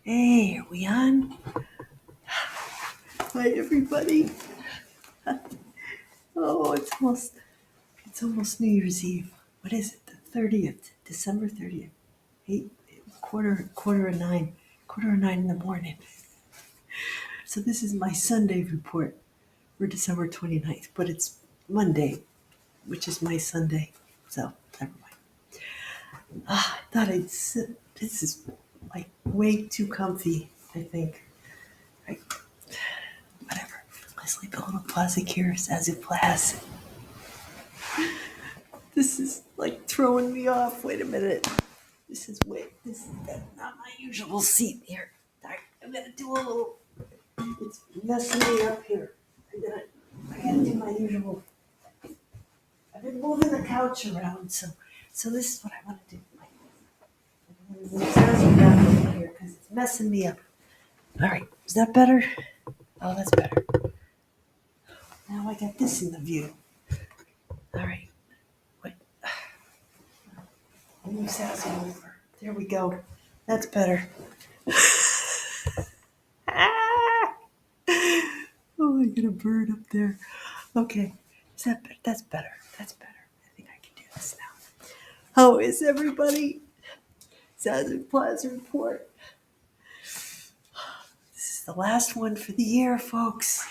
Hey, are we on? Hi, everybody. Oh, it's almost New Year's Eve. What is it? The 30th, December 30th. Eight, quarter of nine in the morning. So this is my Sunday report for December 29th, but it's Monday, which is my Sunday. So never mind. I thought I'd sit. This is like way too comfy, I think. I, whatever. I sleep a little classic here, Zazoo Plazz. This is like throwing me off. Wait a minute. This is not my usual seat here. I'm gonna do a little, it's messing me up here. I gotta do my usual, I've been moving the couch around, so this is what I wanna do. I'm gonna move Zazzy down over here, cause it's messing me up. All right, is that better? Oh, that's better. Now I got this in the view. All right, wait, I'll move Zazzy over. There we go. That's better. Ah! Oh, I got a bird up there. Okay, is that better? That's better. That's better. I think I can do this now. How is everybody? Zazoo Plazz report. This is the last one for the year, folks.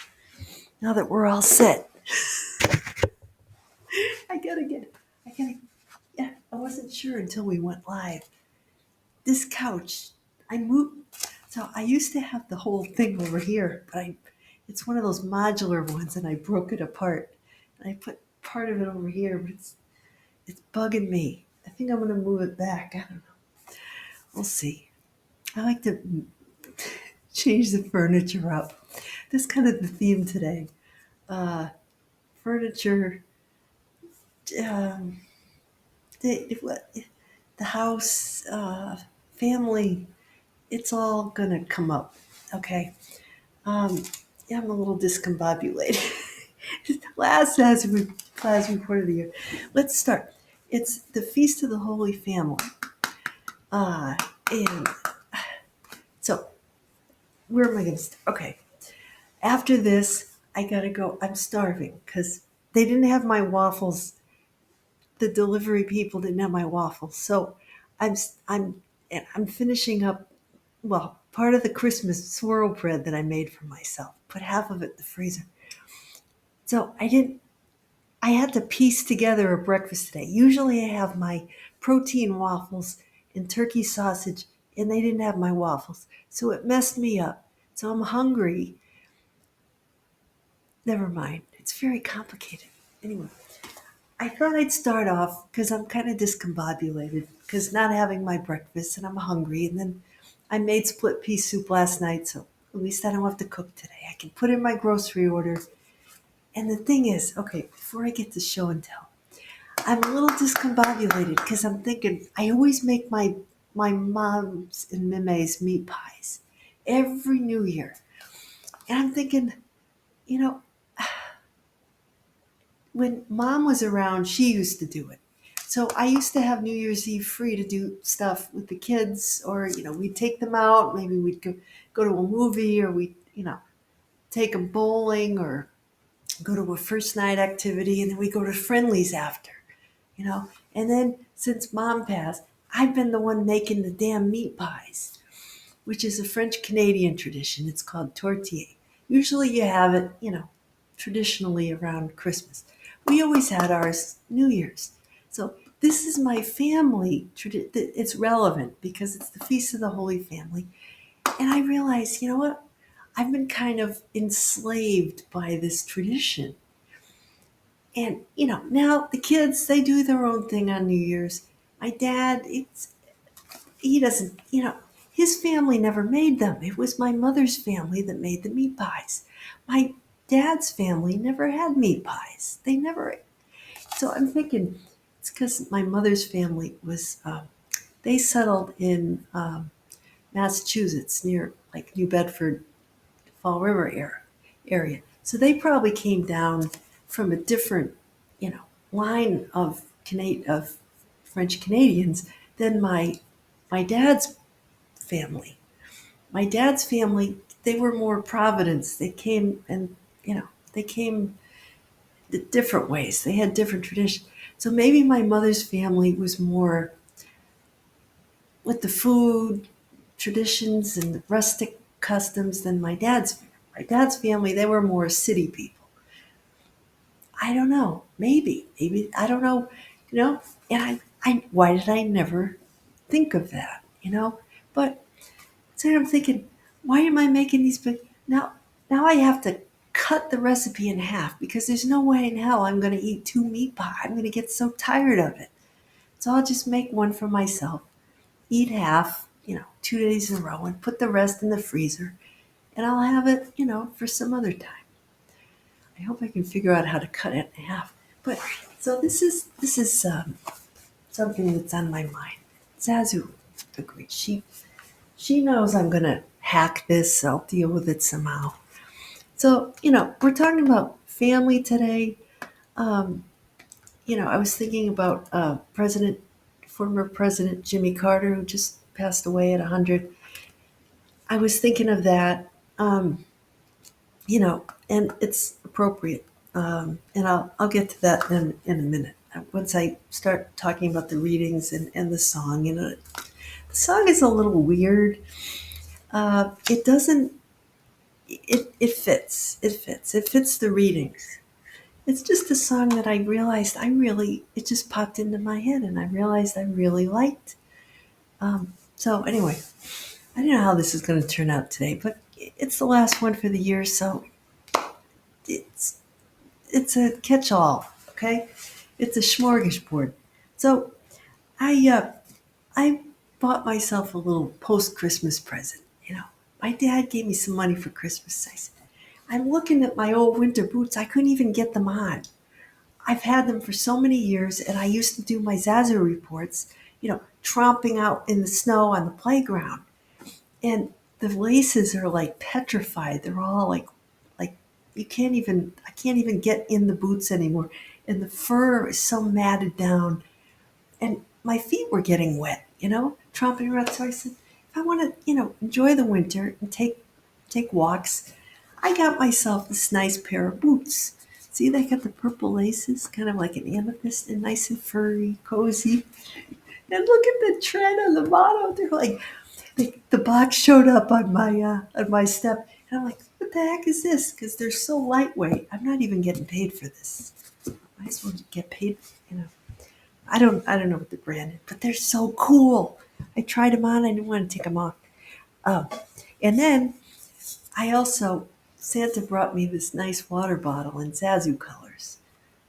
Now that we're all set, I gotta get. I gotta. Yeah, I wasn't sure until we went live. This couch, I moved. So I used to have the whole thing over here, but it's one of those modular ones, and I broke it apart. And I put part of it over here, but it's bugging me. I think I'm gonna move it back. I don't know. We'll see. I like to change the furniture up. That's kind of the theme today. Uh, Furniture, um, the house, family. It's all gonna come up. Okay. Um, yeah, I'm a little discombobulated. Last class report of the year. Let's start. It's the Feast of the Holy Family. Uh, and so, where am I going to start? Okay. After this, I got to go. I'm starving because they didn't have my waffles. The delivery people didn't have my waffles. So, I'm, I'm, I'm finishing up, well, part of the Christmas swirl bread that I made for myself. Put half of it in the freezer. So, I had to piece together a breakfast today. Usually I have my protein waffles and turkey sausage, and they didn't have my waffles. So it messed me up. So I'm hungry. Never mind. It's very complicated. Anyway, I thought I'd start off because I'm kind of discombobulated because not having my breakfast and I'm hungry. And then I made split pea soup last night, so at least I don't have to cook today. I can put in my grocery order. And the thing is, okay, before I get to show and tell, I'm a little discombobulated because I'm thinking I always make my mom's and Mime's meat pies every New Year, and I'm thinking, you know, when Mom was around, she used to do it. So I used to have New Year's Eve free to do stuff with the kids, or we'd take them out. Maybe we'd go to a movie, or we take them bowling, or go to a first night activity, and then we go to friendlies after. you know. And then since Mom passed, I've been the one making the damn meat pies, which is a French Canadian tradition. It's called tortilla. Usually you have it, traditionally around Christmas. We always had ours New Year's. So this is my family. It's relevant because it's the Feast of the Holy Family. And I realized, you know what? I've been kind of enslaved by this tradition. And, now the kids, they do their own thing on New Year's. My dad, he doesn't, his family never made them. It was my mother's family that made the meat pies. My dad's family never had meat pies. They never, so I'm thinking it's because my mother's family they settled in Massachusetts near like New Bedford, Fall River area. So they probably came down from a different, line of French Canadians than my dad's family. My dad's family, they were more Providence. They came and, they came different ways. They had different traditions. So maybe my mother's family was more with the food, traditions, and rustic customs than my dad's family. My dad's family, they were more city people. I don't know. Maybe I don't know. You know, and why did I never think of that? But so I'm thinking, why am I making these big now? Now I have to cut the recipe in half because there's no way in hell I'm going to eat two meat pies. I'm going to get so tired of it. So I'll just make one for myself, eat half, 2 days in a row, and put the rest in the freezer. And I'll have it, for some other time. I hope I can figure out how to cut it in half. But so this is something that's on my mind. Zazoo agreed. She knows I'm gonna hack this. I'll deal with it somehow. So we're talking about family today. Um, I was thinking about former President Jimmy Carter, who just passed away at 100. I was thinking of that. And it's appropriate. And I'll get to that in a minute. Once I start talking about the readings and the song, the song is a little weird. It doesn't. It fits. It fits. It fits the readings. It's just a song that I realized it just popped into my head, and I realized I really liked. So anyway, I don't know how this is going to turn out today, but it's the last one for the year, so it's it's a catch-all. Okay, it's a smorgasbord. So I I bought myself a little post-Christmas present. My dad gave me some money for Christmas. I'm looking at my old winter boots. I couldn't even get them on. I've had them for so many years, and I used to do my Zazoo reports, tromping out in the snow on the playground. And the laces are like petrified. They're all like I can't even get in the boots anymore. And the fur is so matted down. And my feet were getting wet, tromping around. So I said, if I want to, enjoy the winter and take walks, I got myself this nice pair of boots. See, they got the purple laces, kind of like an amethyst, and nice and furry, cozy. And look at the tread on the bottom. They're like the box showed up on my step, and I'm like, what the heck is this? Because they're so lightweight. I'm not even getting paid for this. I just want to get paid. I don't know what the brand is, but they're so cool. I tried them on. I didn't want to take them off. Oh, and then I also Santa brought me this nice water bottle in Zazoo colors.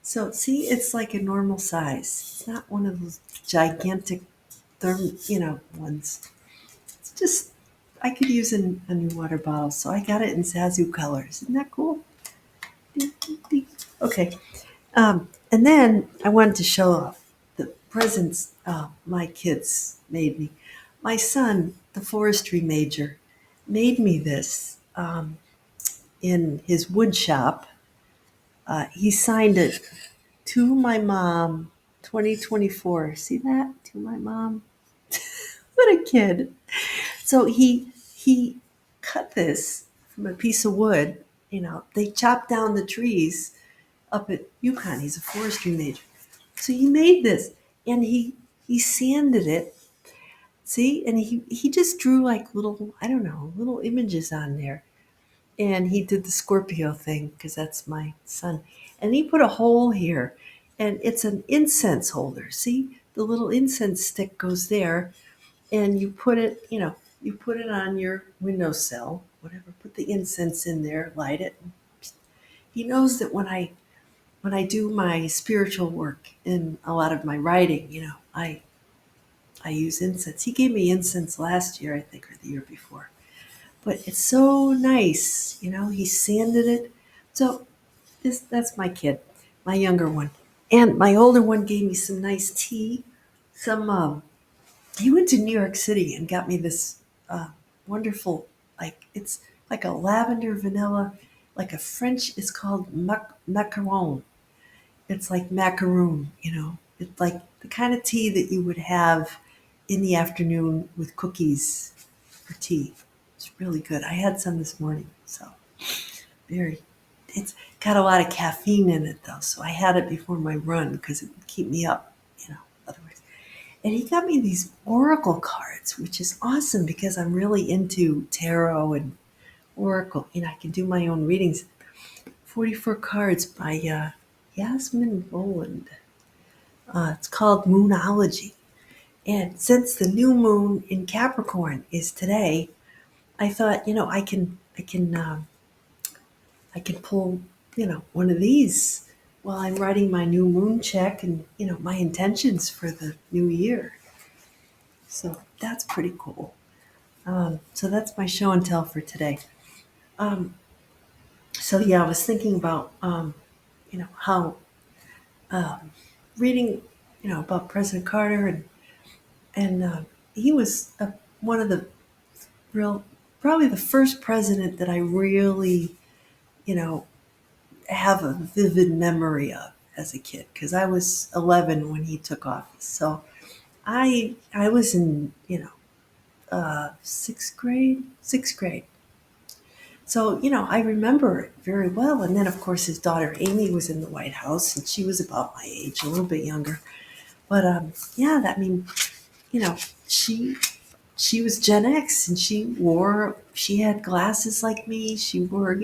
So see, it's like a normal size. It's not one of those gigantic ones. It's just I could use a new water bottle, so I got it in Zazoo colors. Isn't that cool? Okay. And then I wanted to show off the presents my kids made me. My son, the forestry major, made me this in his wood shop. He signed it to my mom, 2024. See that? To my mom. What a kid. So he cut this from a piece of wood. They chopped down the trees up at UConn. He's a forestry major. So he made this, and he sanded it. See, and he just drew like little, I don't know, little images on there. And he did the Scorpio thing because that's my son. And he put a hole here, and it's an incense holder. See, the little incense stick goes there, and you put it on your windowsill, whatever. Put the incense in there, light it. He knows that when I do my spiritual work in a lot of my writing, I use incense. He gave me incense last year, I think, or the year before. But it's so nice, he sanded it. So that's my kid, my younger one. And my older one gave me some nice tea. He went to New York City and got me this wonderful, it's like a lavender vanilla, like a French, it's called macaron. It's like macaroon, It's like the kind of tea that you would have in the afternoon with cookies for tea. It's really good. I had some this morning, so very. It's got a lot of caffeine in it though, so I had it before my run because it would keep me up, otherwise. And he got me these oracle cards, which is awesome because I'm really into tarot and oracle. I can do my own readings. 44 cards by Yasmin Boland. It's called Moonology. And since the new moon in Capricorn is today, I thought, I can pull, one of these while I'm writing my new moon check and, my intentions for the new year. So that's pretty cool. So that's my show and tell for today. Um, so yeah, I was thinking about, how reading, about President Carter and he was one of the real, probably the first president that I really, you know, have a vivid memory of as a kid because I was 11 when he took office. So I was in sixth grade, sixth grade. So I remember it very well. And then of course his daughter Amy was in the White House, and she was about my age, a little bit younger. But yeah, that I mean, you know, she she was Gen X, and she had glasses like me. She wore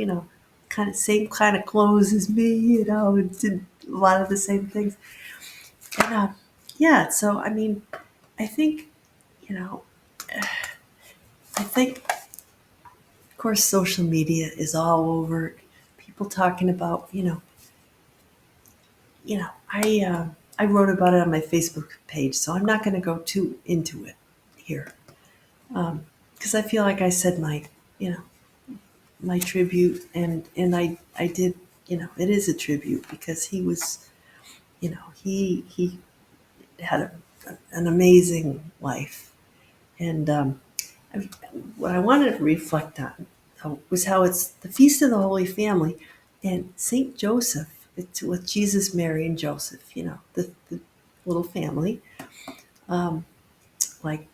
kind of same kind of clothes as me, and did a lot of the same things. And yeah, so I mean, I think you know, I think of course social media is all over. People talking about I wrote about it on my Facebook page, so I'm not going to go too into it here because I feel like I said you know my tribute, and I did, it is a tribute because he was, he had an amazing life. And what I wanted to reflect on was how it's the Feast of the Holy Family and Saint Joseph. It's with Jesus, Mary, and Joseph. The little family, um, like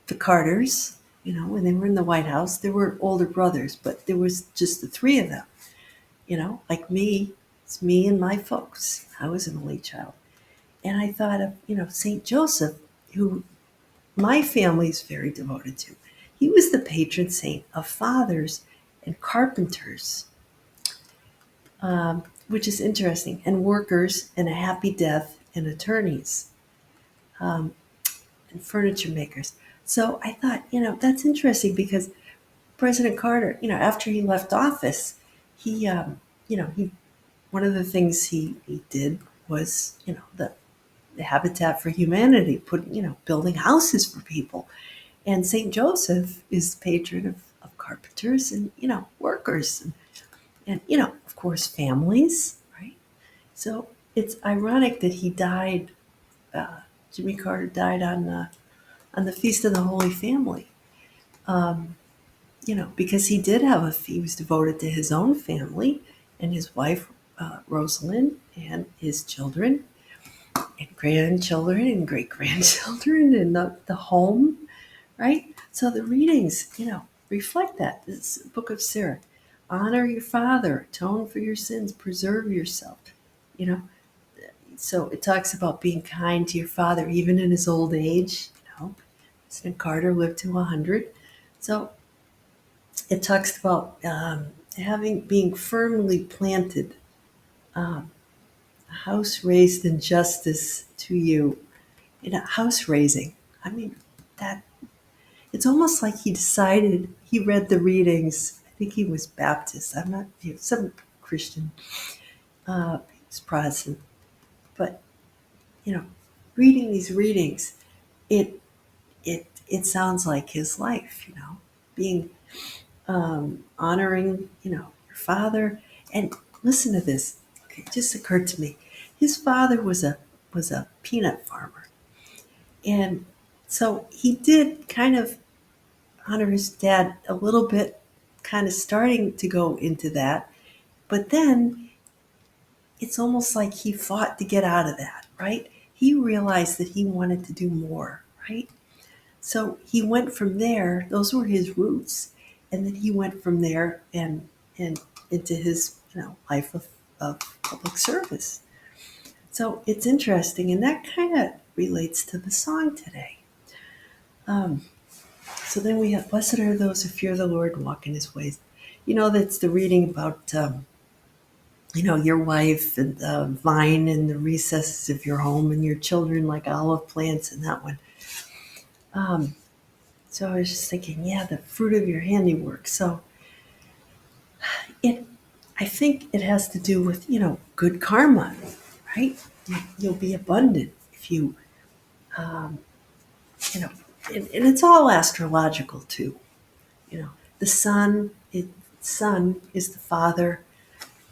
the Carters. When they were in the White House, there were older brothers, but there was just the three of them. Like me, it's me and my folks. I was an only child. And I thought of, St. Joseph, who my family is very devoted to. He was the patron saint of fathers and carpenters, which is interesting, and workers, and a happy death, and attorneys, um, and furniture makers. So I thought, that's interesting because President Carter, after he left office, he, he one of the things he did was, the Habitat for Humanity, building houses for people. And St. Joseph is the patron of carpenters and, workers and, of course, families, right? So it's ironic that he died, Jimmy Carter died on the Feast of the Holy Family. Um, because he did he was devoted to his own family and his wife, Rosalind, and his children and grandchildren and great grandchildren and the home, right? So the readings, reflect that. This book of Sirach. Honor your father, atone for your sins, preserve yourself. You know, so it talks about being kind to your father even in his old age. President Carter lived to 100. So it talks about being firmly planted, um, a house raised in justice to you. House raising. I mean, that it's almost like he decided. He read the readings. I think he was Baptist. I'm not some Christian. He was Protestant, but you know, reading these readings, it it sounds like his life. Being honoring, your father. And listen to this. Okay, it just occurred to me. His father was a peanut farmer, and so he did kind of honor his dad a little bit, kind of starting to go into that. But then it's almost like he fought to get out of that, right? He realized that he wanted to do more, right? So he went from there. Those were his roots. and then he went from there and into his life of public service. So it's interesting, and that kind of relates to the song today. Um, so then we have, "Blessed are those who fear the Lord and walk in His ways." That's the reading about your wife and the vine in the recesses of your home, and your children like olive plants, and that one. Um, so I was just thinking, yeah, the fruit of your handiwork. So it, I think it has to do with good karma, right? You'll be abundant if you, um, you know, and it's all astrological too. The sun is the father,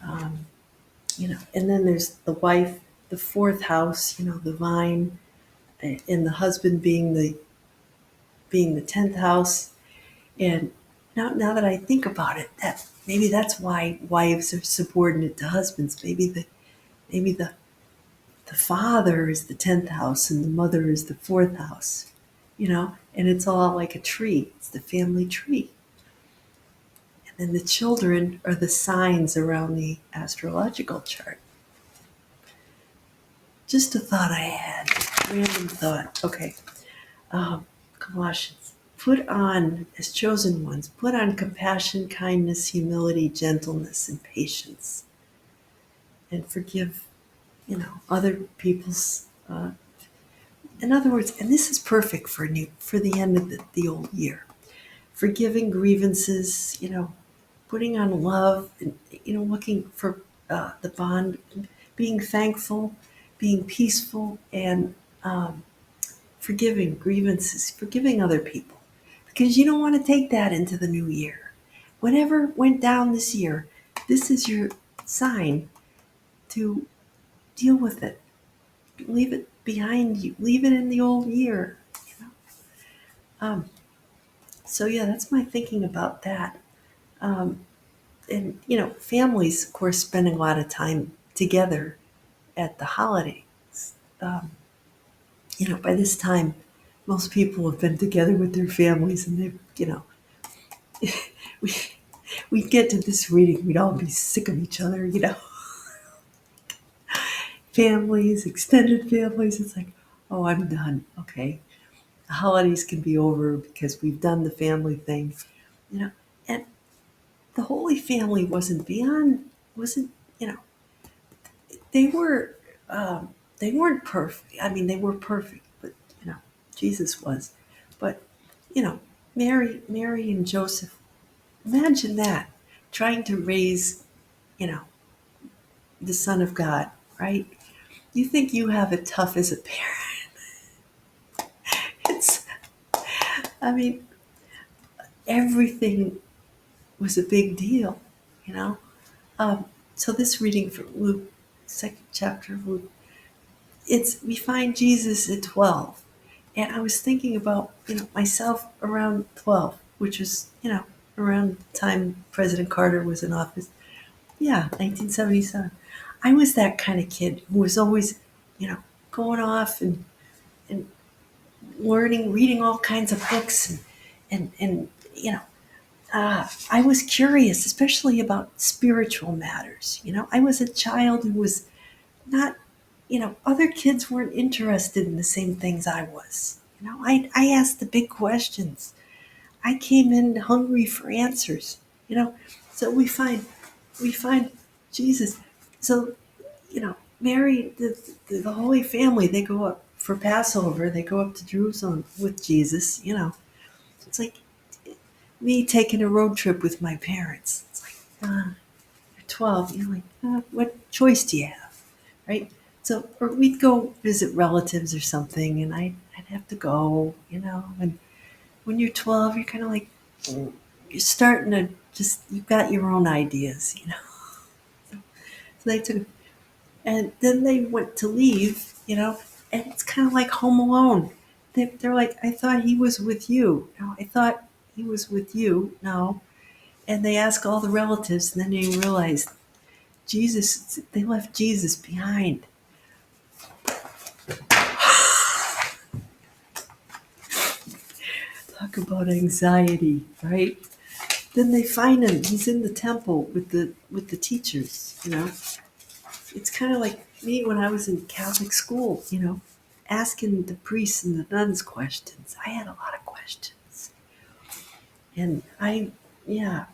um, and then there's the wife, the fourth house, the vine, and the husband being the 10th house. And now that I think about it, that maybe that's why wives are subordinate to husbands. Maybe the father is the 10th house and the mother is the fourth house, and it's all like a tree. It's the family tree. And then the children are the signs around the astrological chart. Just a thought I had, random thought. Okay. Colossians. Put on, as chosen ones, put on compassion, kindness, humility, gentleness, and patience. And forgive, other people's. In other words, and this is perfect for the end of the old year. Forgiving grievances, putting on love, and looking for the bond, being thankful, being peaceful, and forgiving grievances, forgiving other people, because you don't want to take that into the new year. Whatever went down this year, this is your sign to deal with it. Leave it behind you. Leave it in the old year. You know. So yeah, that's my thinking about that. Um, and families, of course, spending a lot of time together at the holidays. Um, by this time, most people have been together with their families, and we we'd get to this reading, we'd all be sick of each other. Families, extended families. It's like, oh, I'm done. Okay, the holidays can be over because we've done the family thing. You know, and the Holy Family wasn't they were they weren't perfect. I mean, they were perfect, but Jesus was. But you know, Mary and Joseph. Imagine that, trying to raise you know the Son of God, right? You think you have it tough as a parent. It's, I mean, everything was a big deal, you know. So this reading from Luke, second chapter of Luke, we find Jesus at 12, and I was thinking about myself around 12, which was around the time President Carter was in office. Yeah, 1977. I was that kind of kid who was always, going off and learning, reading all kinds of books, and I was curious, especially about spiritual matters. I was a child who was not, other kids weren't interested in the same things I was. I asked the big questions. I came in hungry for answers. So we find Jesus. So Mary, the Holy Family, they go up for Passover. They go up to Jerusalem with Jesus. It's like me taking a road trip with my parents. It's like, you're 12. You're like, what choice do you have, right? So, or we'd go visit relatives or something, and I'd have to go. And when you're 12, you're kind of like, you're starting to you've got your own ideas. So they took, and then they went to leave, and it's kind of like Home Alone. They're like, I thought he was with you. No, I thought he was with you. No. And they ask all the relatives, and then they realize they left Jesus behind. Talk about anxiety, right? Then they find him. He's in the temple with the teachers. It's kind of like me when I was in Catholic school. Asking the priests and the nuns questions. I had a lot of questions, and yeah.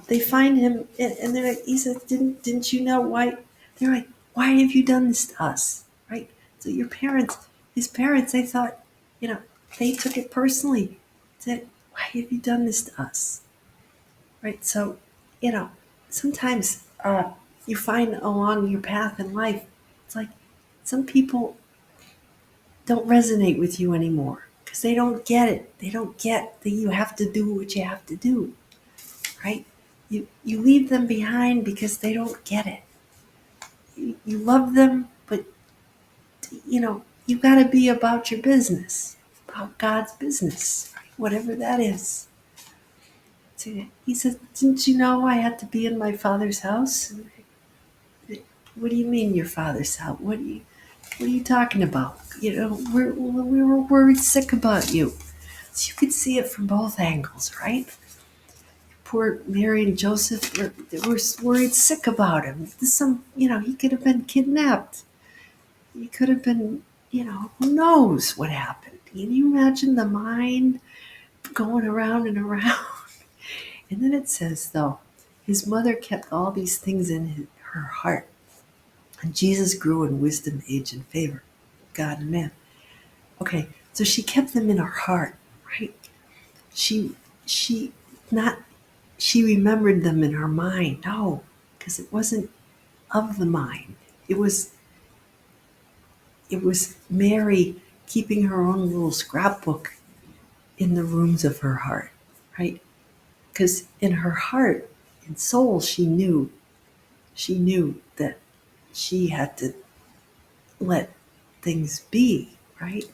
They find him, and they're like, he said, "Didn't you know why?" They're like, "Why have you done this to us?" Right? So his parents, they thought, you know, they took it personally. Said, "Why have you done this to us?" Right? So, you know, sometimes you find along your path in life, it's like some people don't resonate with you anymore because they don't get it. They don't get that you have to do what you have to do. Right? You leave them behind because they don't get it. You love them, but you got to be about your business, about God's business, right? Whatever that is. So he says, "Didn't you know I had to be in my father's house?" What do you mean your father's house? What are you talking about? We were worried sick about you. So you could see it from both angles, right? Poor Mary and Joseph were worried sick about him. He could have been kidnapped. He could have been, who knows what happened. Can you imagine the mind going around and around? And then it says, though, his mother kept all these things in her heart. And Jesus grew in wisdom, age, and favor, God and man. Okay, so she kept them in her heart, right? She, she, not she remembered them in her mind. No, because it wasn't of the mind. It was Mary keeping her own little scrapbook in the rooms of her heart, right? Because in her heart and soul, she knew that she had to let things be, right?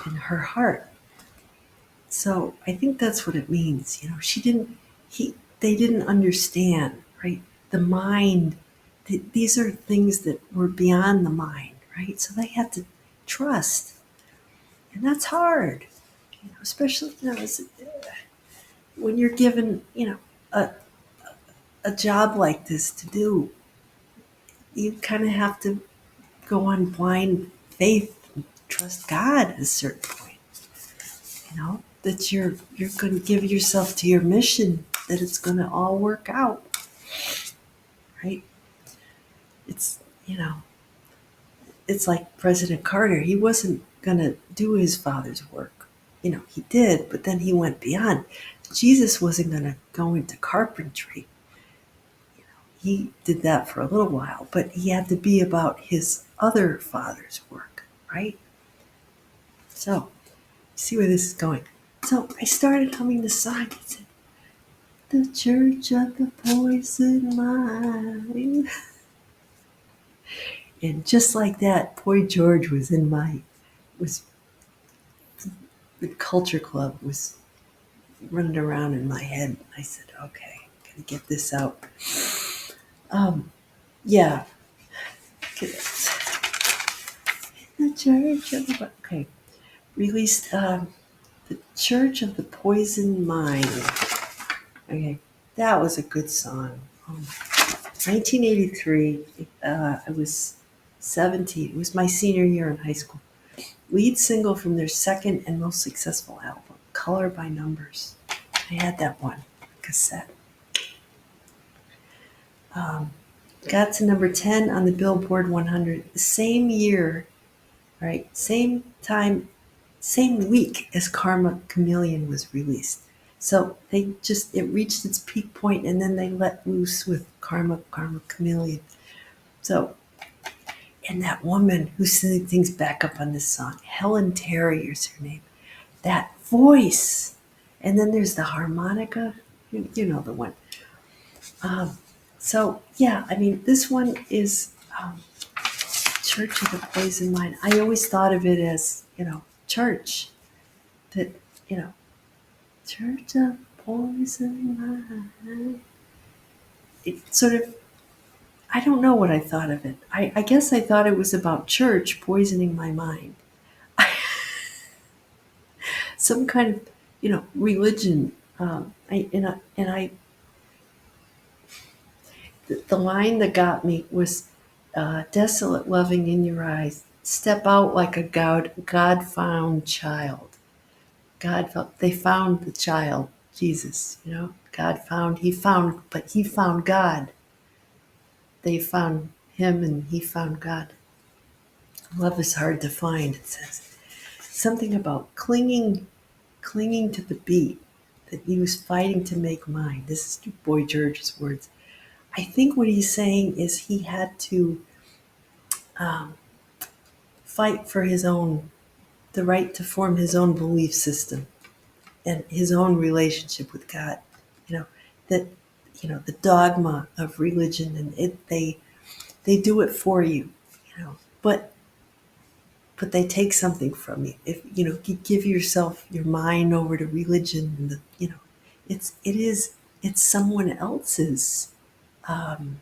In her heart. So I think that's what it means. They didn't understand, right? The mind, these are things that were beyond the mind, right? So they had to trust. And that's hard, especially, when you're given, a, a job like this to do. You kind of have to go on blind faith and trust God at a certain point, that you're going to give yourself to your mission, that it's going to all work out, right? It's, it's like President Carter. He wasn't going to do his father's work. He did, but then he went beyond. Jesus wasn't going to go into carpentry. He did that for a little while, but he had to be about his other father's work, right? So, see where this is going. So I started humming the song. It said, "The Church of the Poison Mind." And just like that, Boy George was the culture club was running around in my head. I said, okay, gotta get this out. Yeah. The Church of the, okay. Released, The Church of the Poison Mind. Okay. That was a good song. Oh my. 1983. I was 17. It was my senior year in high school. Lead single from their second and most successful album, Color by Numbers. I had that one cassette. Got to number 10 on the Billboard 100 the same year, right? Same time, same week as Karma Chameleon was released. So it reached its peak point and then they let loose with Karma Chameleon. So, and that woman who sings back up on this song, Helen Terry is her name. That voice. And then there's the harmonica. You know the one. So, yeah, I mean, this one is Church of the Poison Mind. I always thought of it as, church. That, Church of Poison Mind. It sort of, I don't know what I thought of it. I guess I thought it was about church poisoning my mind. Some kind of, religion The line that got me was desolate loving in your eyes. Step out like a God found child. They found the child, Jesus, he found, but he found God. They found him and he found God. Love is hard to find, it says. Something about clinging to the beat that he was fighting to make mine. This is Boy George's words. I think what he's saying is he had to um, fight for the right to form his own belief system and his own relationship with God. You know that the dogma of religion, and they do it for you. But they take something from you. If you give yourself your mind over to religion, and it's someone else's. Um,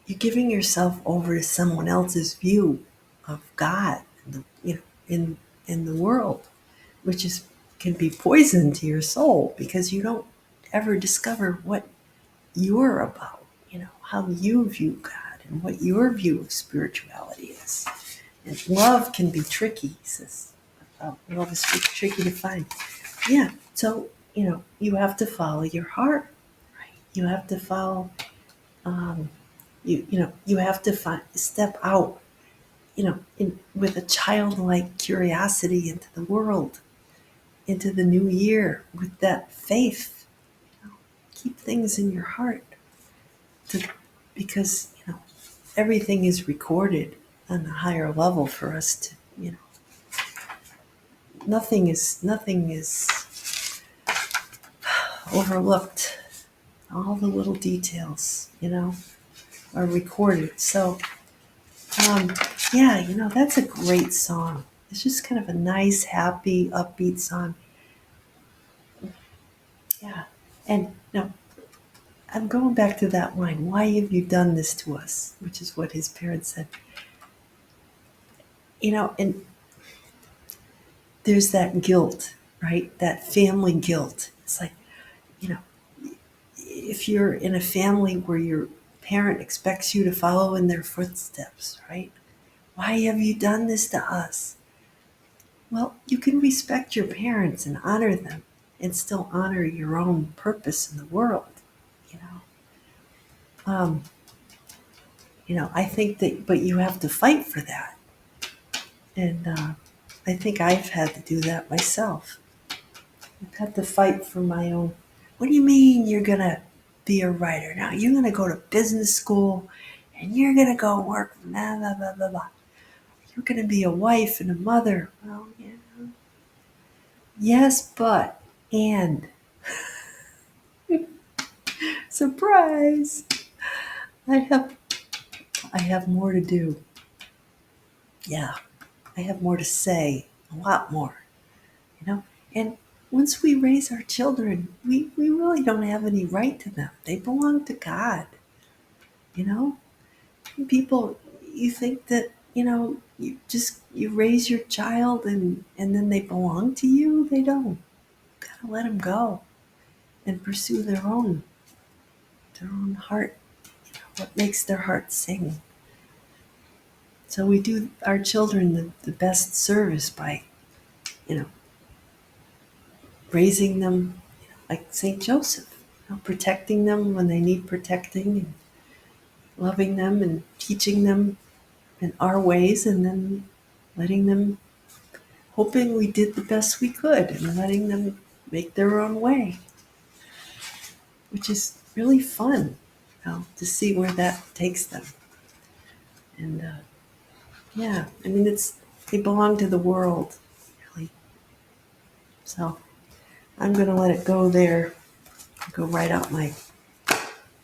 you're giving yourself over to someone else's view of God, in the world, which can be poison to your soul because you don't ever discover what you're about. How you view God and what your view of spirituality is. And love can be tricky, he says. Love is tricky to find. Yeah, so you have to follow your heart, right? You have to follow. Um, you have to step out, with a childlike curiosity into the world, into the new year, with that faith. Keep things in your heart, because everything is recorded on a higher level for us to. Nothing is overlooked. All the little details, are recorded. So, um, yeah, that's a great song. It's just kind of a nice, happy, upbeat song. Yeah. And now I'm going back to that line. Why have you done this to us? Which is what his parents said. And there's that guilt, right? That family guilt. It's like, you know, if you're in a family where your parent expects you to follow in their footsteps, right? Why have you done this to us? Well, you can respect your parents and honor them and still honor your own purpose in the world, you know. I think that, but you have to fight for that. And I think I've had to do that myself. I've had to fight for my own. What do you mean you're going to be a writer? Now you're going to go to business school and you're going to go work, blah, blah, blah, blah, blah. You're going to be a wife and a mother. Well, yeah. Yes, but, and, surprise, I have, I have more to do. Yeah, I have more to say, a lot more, you know. And once we raise our children, we really don't have any right to them. They belong to God, you know. People, you think that, you raise your child and then they belong to you. They don't. You gotta let them go and pursue their own heart, what makes their heart sing. So we do our children the best service by, you know, raising them like St. Joseph, protecting them when they need protecting, and loving them and teaching them in our ways, and then letting them, hoping we did the best we could, and letting them make their own way, which is really fun, to see where that takes them. And yeah, I mean, they belong to the world, really. So I'm going to let it go there. Go write out my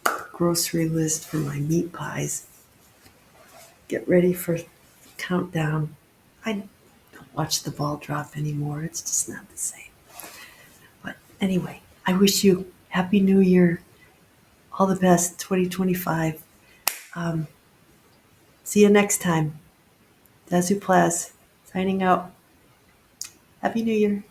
grocery list for my meat pies. Get ready for countdown. I don't watch the ball drop anymore. It's just not the same. But anyway, I wish you Happy New Year. All the best, 2025. Um, See you next time. Zazoo Plazz, signing out. Happy New Year.